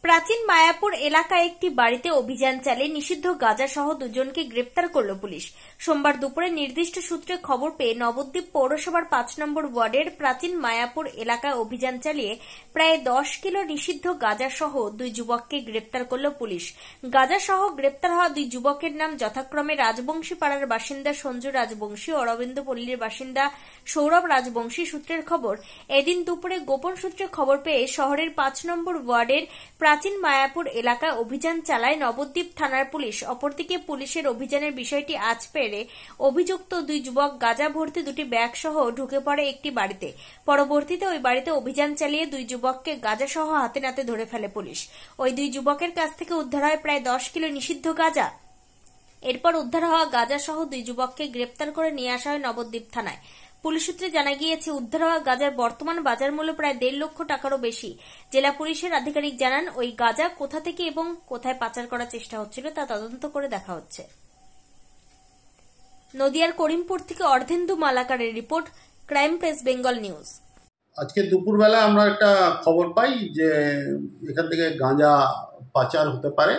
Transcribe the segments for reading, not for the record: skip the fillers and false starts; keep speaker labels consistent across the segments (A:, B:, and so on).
A: প্রাচীন মায়াপুর এলাকায় একটি বাড়িতে অভিযান চালিয়ে নিষিদ্ধ গাঁজা সহ দুজনকে গ্রেপ্তার করল পুলিশ। সোমবার দুপুরে নির্দিষ্ট সূত্রে খবর পেয়ে নবদ্বীপ পৌরসভার ৫ নম্বর ওয়ার্ডের প্রাচীন মায়াপুর এলাকায় অভিযান চালিয়ে প্রায় ১০ কিলো নিষিদ্ধ গাঁজা সহ দুই যুবককে গ্রেপ্তার করল পুলিশ। গাঁজা সহ গ্রেপ্তার হওয়া দুই যুবকের নাম যথাক্রমে রাজবংশী পাড়ার বাসিন্দা সঞ্জু রাজবংশী ও অরবিন্দপল্লীর বাসিন্দা সৌরভ রাজবংশী। সূত্রের খবর, এদিন দুপুরে গোপন সূত্রে খবর পেয়ে শহরের ৫ নম্বর ওয়ার্ডের প্রাচীন মায়াপুর এলাকায় অভিযান চালায় নবদ্বীপ থানার পুলিশ। অপরদিকে পুলিশের অভিযানের বিষয়টি আজ পেরে অভিযুক্ত দুই যুবক গাঁজা ভর্তি দুটি ব্যাগ সহ ঢুকে পড়ে একটি বাড়িতে। পরবর্তীতে ওই বাড়িতে অভিযান চালিয়ে দুই যুবককে গাঁজা সহ হাতে নাতে ধরে ফেলে পুলিশ। ওই দুই যুবকের কাছ থেকে উদ্ধার হয় প্রায় ১০ কিলো নিষিদ্ধ গাঁজা। এরপর উদ্ধার হওয়া গাঁজা সহ দুই যুবককে গ্রেপ্তার করে নিয়ে আসা হয় নবদ্বীপ থানায়। পুলিশ সূত্রে জানা গিয়েছে, উদ্ধার হওয়া গাঁজার বর্তমান বাজার মূল্য প্রায় ১.৫ লক্ষ টাকারও বেশি। জেলা পুলিশের আধিকারিক জানান, ওই গাঁজা কোথা থেকে এবং কোথায় পাচার করার চেষ্টা হচ্ছিল তা তদন্ত করে দেখা হচ্ছে। নদিয়ার করিমপুর থেকে অর্ধেন্দু মালাকারের report, crime press Bengal news.
B: আজকে দুপুরবেলা আমরা একটা খবর পাই যে এখান থেকে গাঁজা পাচার হতে পারে।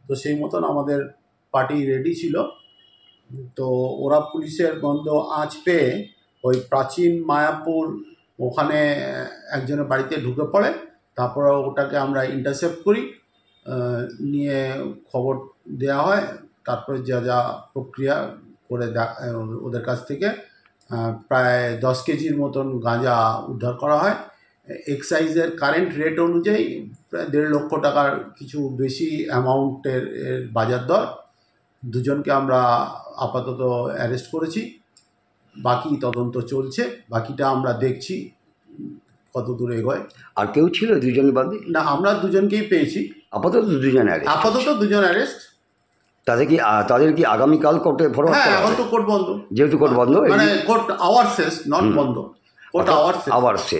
B: তো সেই মতন আমাদের পার্টি রেডি ছিল। তো ওরা পুলিশের গন্ধ আঁচ পেয়ে ওই প্রাচীন মায়াপুর ওখানে একজনের বাড়িতে ঢুকে পড়ে। তারপরে ওটাকে আমরা ইন্টারসেপ্ট করি, নিয়ে খবর দেওয়া হয়। তারপরে যা যা প্রক্রিয়া করে ওদের কাছ থেকে প্রায় ১০ কেজির মতন গাঁজা উদ্ধার করা হয়। এক্সাইজের কারেন্ট রেট অনুযায়ী প্রায় ১.৫ লক্ষ টাকার কিছু বেশি অ্যামাউন্টের বাজার দর। দুজনকে আমরা আপাতত অ্যারেস্ট করেছি, বাকি তদন্ত চলছে। বাকিটা আমরা দেখছি কত দূর এগোয়।
C: আর কেউ ছিল দুজন বাদে?
B: না, আমরা দুজনকেই পেয়েছি।
C: আপাতত দুজন অ্যারেস্ট। তাদের কি আগামীকাল কোর্টে ফরওয়ার্ড করা হবে?
B: এখন তো কোর্ট বন্ধ,
C: যেহেতু কোর্ট বন্ধ,
B: মানে কোর্ট আওয়ার শেষ, নট বন্ধ, কোর্ট আওয়ার শেষ।